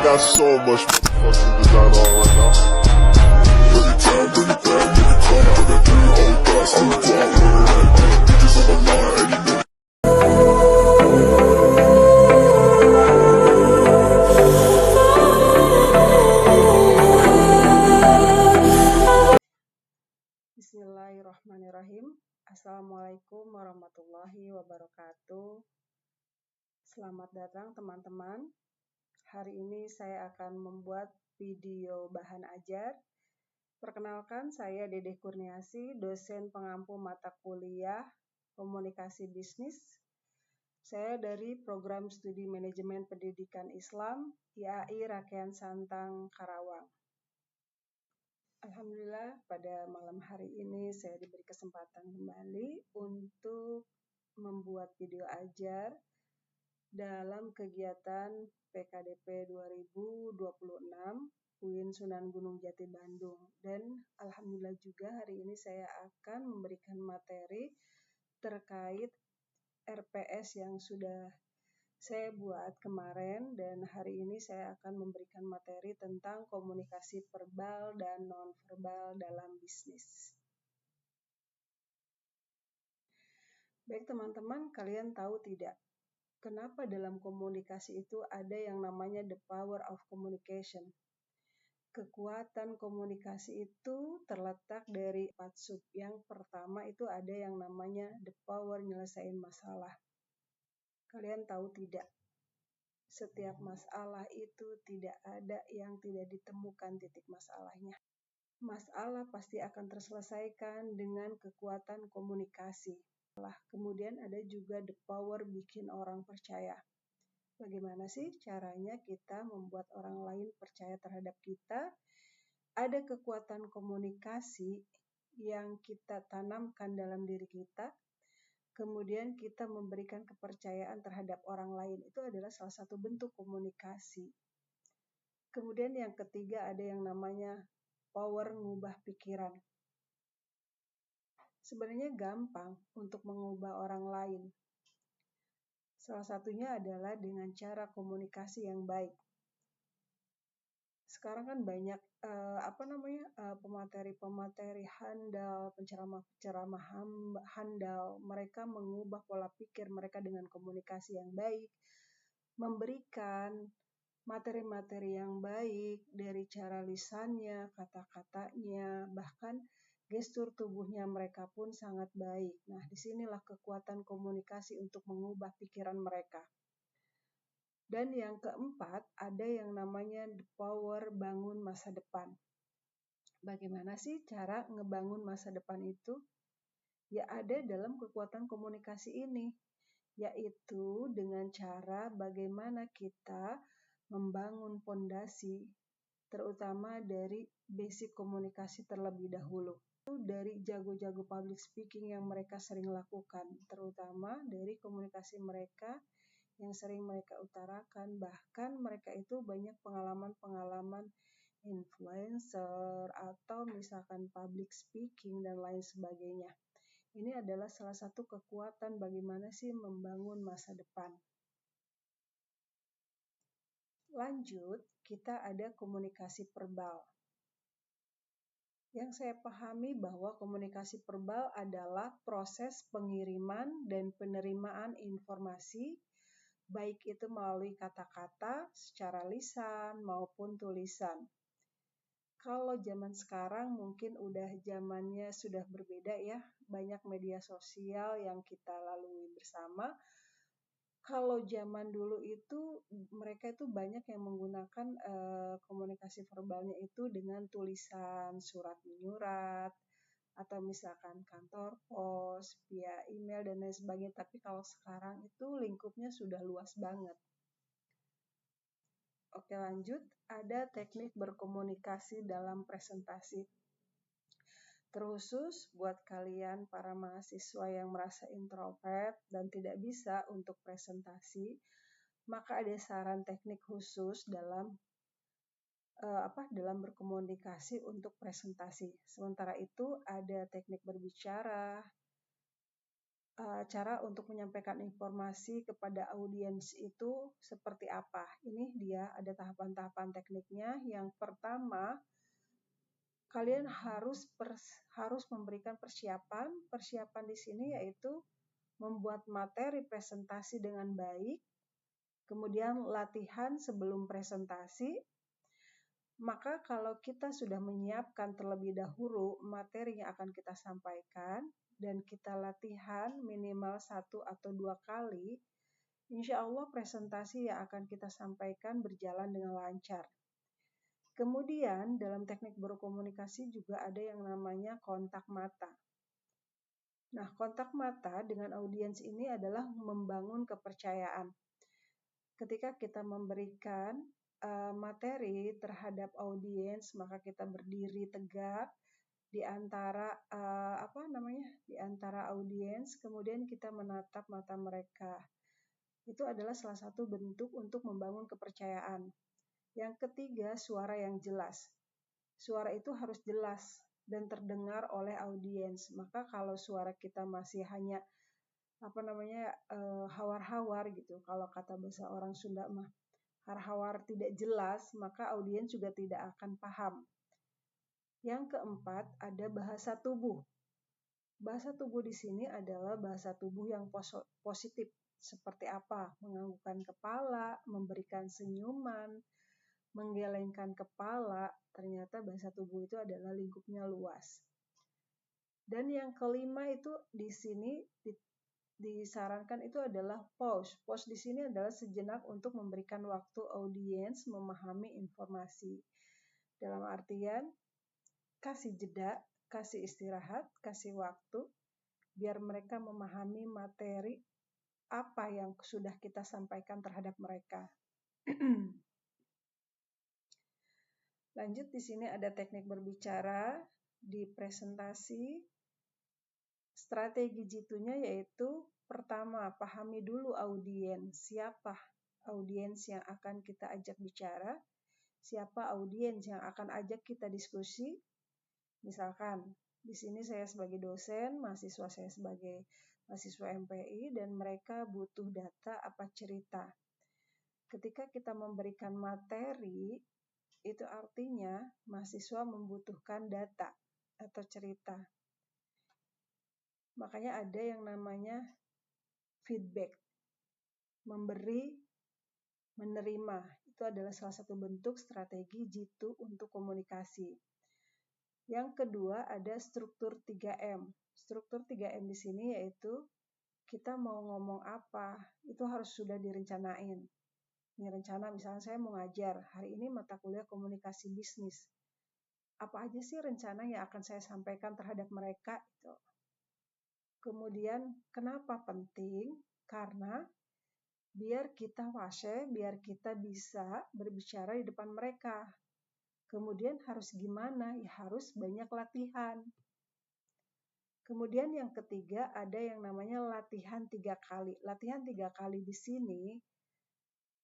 got so much fucking design on right now. Bring it down, bring it back, make it clap. I got 3 old thoughts, I'm the block, where it at? Bitches on my line, and you know. Bismillahirrahmanirrahim. Assalamualaikum warahmatullahi wabarakatuh. Selamat datang teman-teman. Hari ini saya akan membuat video bahan ajar. Perkenalkan, saya Dedeh Kurniasi, dosen pengampu mata kuliah Komunikasi Bisnis. Saya dari Program Studi Manajemen Pendidikan Islam IAI Rakean Santang, Karawang. Alhamdulillah, pada malam hari ini saya diberi kesempatan kembali untuk membuat video ajar dalam kegiatan PKDP 2026 UIN Sunan Gunung Jati Bandung. Dan alhamdulillah juga hari ini saya akan memberikan materi terkait RPS yang sudah saya buat kemarin, dan hari ini saya akan memberikan materi tentang komunikasi verbal dan nonverbal dalam bisnis. Baik teman-teman, kalian tahu tidak, kenapa dalam komunikasi itu ada yang namanya the power of communication? Kekuatan komunikasi itu terletak dari 4 sub. Yang pertama itu ada yang namanya the power nyelesain masalah. Kalian tahu tidak? Setiap masalah itu tidak ada yang tidak ditemukan titik masalahnya. Masalah pasti akan terselesaikan dengan kekuatan komunikasi. Kemudian ada juga the power bikin orang percaya. Bagaimana sih caranya kita membuat orang lain percaya terhadap kita? Ada kekuatan komunikasi yang kita tanamkan dalam diri kita. Kemudian kita memberikan kepercayaan terhadap orang lain. Itu adalah salah satu bentuk komunikasi. Kemudian yang ketiga ada yang namanya power mengubah pikiran. Sebenarnya gampang untuk mengubah orang lain. Salah satunya adalah dengan cara komunikasi yang baik. Sekarang kan banyak pemateri-pemateri handal, penceramah-penceramah handal, mereka mengubah pola pikir mereka dengan komunikasi yang baik, memberikan materi-materi yang baik dari cara lisannya, kata-katanya, bahkan gestur tubuhnya mereka pun sangat baik. Nah, disinilah kekuatan komunikasi untuk mengubah pikiran mereka. Dan yang keempat, ada yang namanya the power bangun masa depan. Bagaimana sih cara ngebangun masa depan itu? Ya ada dalam kekuatan komunikasi ini, yaitu dengan cara bagaimana kita membangun pondasi, terutama dari basic komunikasi terlebih dahulu. Itu dari jago-jago public speaking yang mereka sering lakukan, terutama dari komunikasi mereka yang sering mereka utarakan. Bahkan mereka itu banyak pengalaman-pengalaman influencer atau misalkan public speaking dan lain sebagainya. Ini adalah salah satu kekuatan bagaimana sih membangun masa depan. Lanjut, kita ada komunikasi verbal. Yang saya pahami bahwa komunikasi verbal adalah proses pengiriman dan penerimaan informasi, baik itu melalui kata-kata secara lisan maupun tulisan. Kalau zaman sekarang mungkin zamannya sudah berbeda ya, banyak media sosial yang kita lalui bersama. Kalau zaman dulu itu mereka itu banyak yang menggunakan komunikasi verbalnya itu dengan tulisan, surat menyurat, atau misalkan kantor pos, via email dan lain sebagainya. Tapi kalau sekarang itu lingkupnya sudah luas banget. Oke, lanjut, ada teknik berkomunikasi dalam presentasi. Terkhusus buat kalian para mahasiswa yang merasa introvert dan tidak bisa untuk presentasi, maka ada saran teknik khusus dalam berkomunikasi untuk presentasi. Sementara itu ada teknik berbicara, cara untuk menyampaikan informasi kepada audiens itu seperti apa. Ini dia ada tahapan-tahapan tekniknya. Yang pertama, kalian harus memberikan persiapan. Persiapan di sini yaitu membuat materi presentasi dengan baik, kemudian latihan sebelum presentasi. Maka kalau kita sudah menyiapkan terlebih dahulu materi yang akan kita sampaikan dan kita latihan minimal 1 atau 2 kali, insya Allah presentasi yang akan kita sampaikan berjalan dengan lancar. Kemudian dalam teknik berkomunikasi juga ada yang namanya kontak mata. Nah, kontak mata dengan audiens ini adalah membangun kepercayaan. Ketika kita memberikan materi terhadap audiens, maka kita berdiri tegak di antara di antara audiens, kemudian kita menatap mata mereka. Itu adalah salah satu bentuk untuk membangun kepercayaan. Yang ketiga, suara yang jelas. Suara itu harus jelas dan terdengar oleh audiens. Maka kalau suara kita masih hanya hawar-hawar gitu, kalau kata bahasa orang Sunda mah har-hawar tidak jelas, maka audiens juga tidak akan paham. Yang keempat, ada bahasa tubuh. Bahasa tubuh di sini adalah bahasa tubuh yang positif. Seperti apa? Menganggukkan kepala, memberikan senyuman, menggelengkan kepala. Ternyata bahasa tubuh itu adalah lingkupnya luas. Dan yang kelima itu di sini disarankan itu adalah pause. Pause di sini adalah sejenak untuk memberikan waktu audiens memahami informasi. Dalam artian kasih jeda, kasih istirahat, kasih waktu biar mereka memahami materi apa yang sudah kita sampaikan terhadap mereka. Lanjut, di sini ada teknik berbicara di presentasi. Strategi jitu-nya yaitu pertama, pahami dulu audiens. Siapa audiens yang akan kita ajak bicara? Siapa audiens yang akan ajak kita diskusi? Misalkan, di sini saya sebagai dosen, mahasiswa saya sebagai mahasiswa MPI, dan mereka butuh data apa cerita. Ketika kita memberikan materi, itu artinya mahasiswa membutuhkan data atau cerita. Makanya ada yang namanya feedback. Memberi, menerima. Itu adalah salah satu bentuk strategi jitu untuk komunikasi. Yang kedua ada struktur 3M. Struktur 3M di sini yaitu kita mau ngomong apa, itu harus sudah direncanain. Ini rencana misalnya saya mau ngajar, hari ini mata kuliah komunikasi bisnis. Apa aja sih rencana yang akan saya sampaikan terhadap mereka? Itu. Kemudian kenapa penting? Karena biar kita wase, biar kita bisa berbicara di depan mereka. Kemudian harus gimana? Ya harus banyak latihan. Kemudian yang ketiga ada yang namanya latihan 3 kali. Latihan 3 kali di sini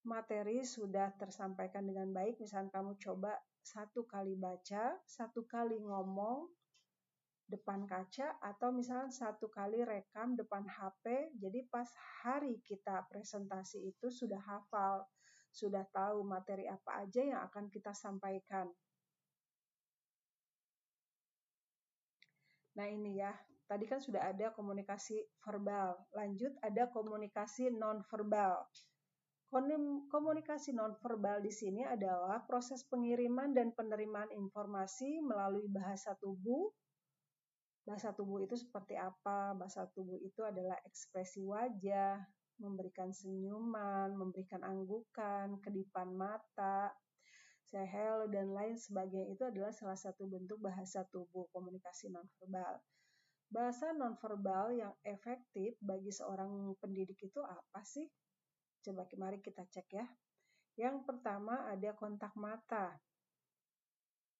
materi sudah tersampaikan dengan baik. Misalnya kamu coba 1 kali baca, 1 kali ngomong depan kaca, atau misalnya 1 kali rekam depan HP. Jadi pas hari kita presentasi itu sudah hafal, sudah tahu materi apa aja yang akan kita sampaikan. Nah ini ya, tadi kan sudah ada komunikasi verbal. Lanjut ada komunikasi non-verbal. Komunikasi non-verbal di sini adalah proses pengiriman dan penerimaan informasi melalui bahasa tubuh. Bahasa tubuh itu seperti apa? Bahasa tubuh itu adalah ekspresi wajah, memberikan senyuman, memberikan anggukan, kedipan mata, say hello, dan lain sebagainya. Itu adalah salah satu bentuk bahasa tubuh, komunikasi nonverbal. Bahasa nonverbal yang efektif bagi seorang pendidik itu apa sih? Coba mari kita cek ya. Yang pertama ada kontak mata.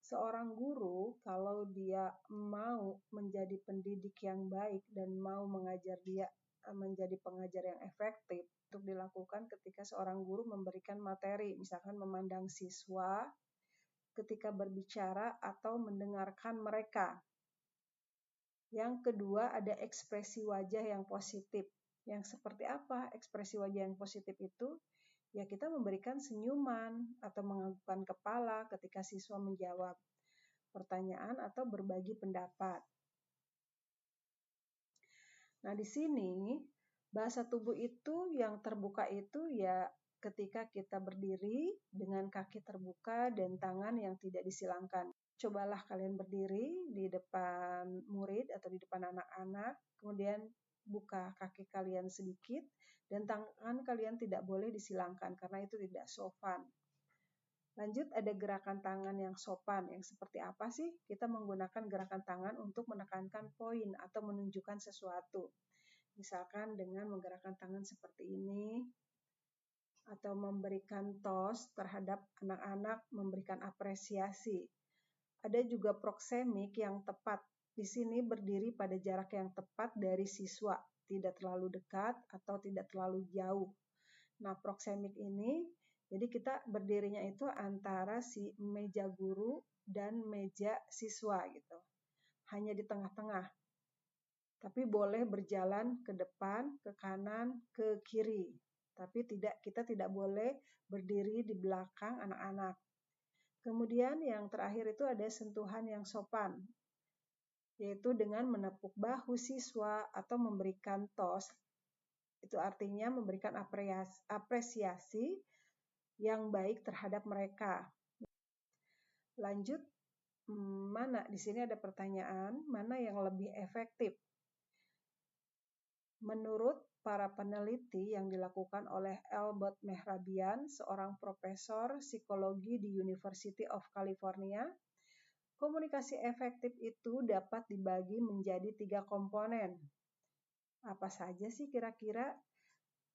Seorang guru kalau dia mau menjadi pendidik yang baik dan mau mengajar dia menjadi pengajar yang efektif, untuk dilakukan ketika seorang guru memberikan materi, misalkan memandang siswa ketika berbicara atau mendengarkan mereka. Yang kedua ada ekspresi wajah yang positif. Yang seperti apa ekspresi wajah yang positif itu? Ya kita memberikan senyuman atau menganggukkan kepala ketika siswa menjawab pertanyaan atau berbagi pendapat. Nah, di sini bahasa tubuh itu yang terbuka itu ya ketika kita berdiri dengan kaki terbuka dan tangan yang tidak disilangkan. Cobalah kalian berdiri di depan murid atau di depan anak-anak, kemudian buka kaki kalian sedikit dan tangan kalian tidak boleh disilangkan karena itu tidak sopan. Lanjut ada gerakan tangan yang sopan. Yang seperti apa sih? Kita menggunakan gerakan tangan untuk menekankan poin atau menunjukkan sesuatu. Misalkan dengan menggerakkan tangan seperti ini, atau memberikan tos terhadap anak-anak, memberikan apresiasi. Ada juga proksemik yang tepat. Di sini berdiri pada jarak yang tepat dari siswa, tidak terlalu dekat atau tidak terlalu jauh. Nah, proksemik ini, jadi kita berdirinya itu antara si meja guru dan meja siswa gitu. Hanya di tengah-tengah. Tapi boleh berjalan ke depan, ke kanan, ke kiri. Tapi kita tidak boleh berdiri di belakang anak-anak. Kemudian yang terakhir itu ada sentuhan yang sopan, yaitu dengan menepuk bahu siswa atau memberikan tos. Itu artinya memberikan apresiasi yang baik terhadap mereka. Lanjut, mana di sini ada pertanyaan, mana yang lebih efektif? Menurut para peneliti yang dilakukan oleh Albert Mehrabian, seorang profesor psikologi di University of California, komunikasi efektif itu dapat dibagi menjadi 3 komponen. Apa saja sih kira-kira?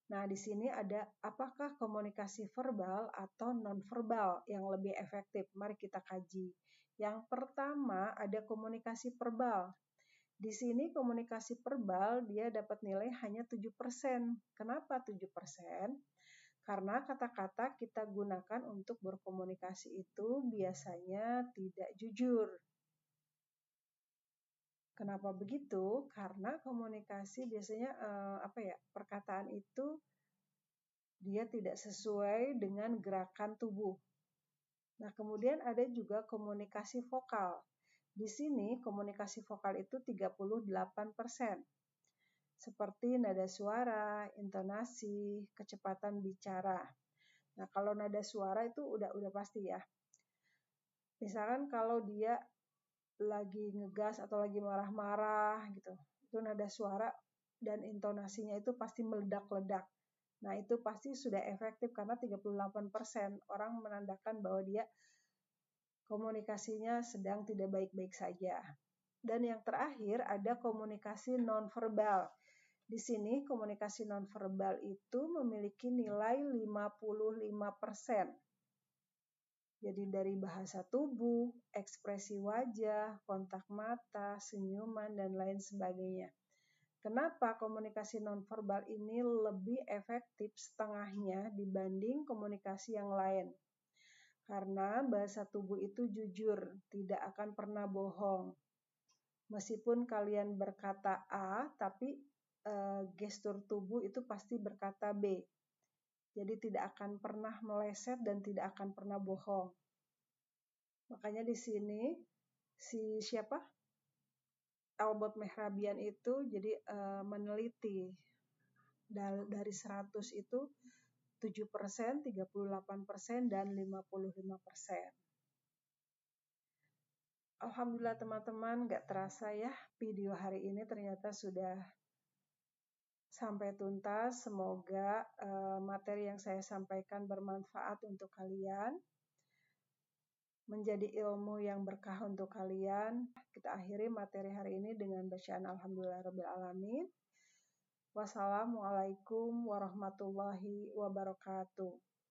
Nah, di sini ada apakah komunikasi verbal atau nonverbal yang lebih efektif? Mari kita kaji. Yang pertama ada komunikasi verbal. Di sini komunikasi verbal dia dapat nilai hanya 7%. Kenapa 7%? Karena kata-kata kita gunakan untuk berkomunikasi itu biasanya tidak jujur. Kenapa begitu? Karena komunikasi biasanya perkataan itu dia tidak sesuai dengan gerakan tubuh. Nah, kemudian ada juga komunikasi vokal. Di sini komunikasi vokal itu 38%. Seperti nada suara, intonasi, kecepatan bicara. Nah, kalau nada suara itu udah pasti ya. Misalkan kalau dia lagi ngegas atau lagi marah-marah gitu, itu nada suara dan intonasinya itu pasti meledak-ledak. Nah, itu pasti sudah efektif karena 38% orang menandakan bahwa dia komunikasinya sedang tidak baik-baik saja. Dan yang terakhir ada komunikasi nonverbal. Di sini komunikasi nonverbal itu memiliki nilai 55%. Jadi dari bahasa tubuh, ekspresi wajah, kontak mata, senyuman, dan lain sebagainya. Kenapa komunikasi nonverbal ini lebih efektif setengahnya dibanding komunikasi yang lain? Karena bahasa tubuh itu jujur, tidak akan pernah bohong. Meskipun kalian berkata A, tapi gestur tubuh itu pasti berkata B. Jadi tidak akan pernah meleset dan tidak akan pernah bohong. Makanya di sini Albert Mehrabian itu jadi meneliti dari 100 itu 7%, 38%, dan 55%. Alhamdulillah teman-teman, gak terasa ya video hari ini ternyata sudah sampai tuntas. Semoga materi yang saya sampaikan bermanfaat untuk kalian, menjadi ilmu yang berkah untuk kalian. Kita akhiri materi hari ini dengan bacaan Alhamdulillahirrabbilalamin. Wassalamualaikum warahmatullahi wabarakatuh.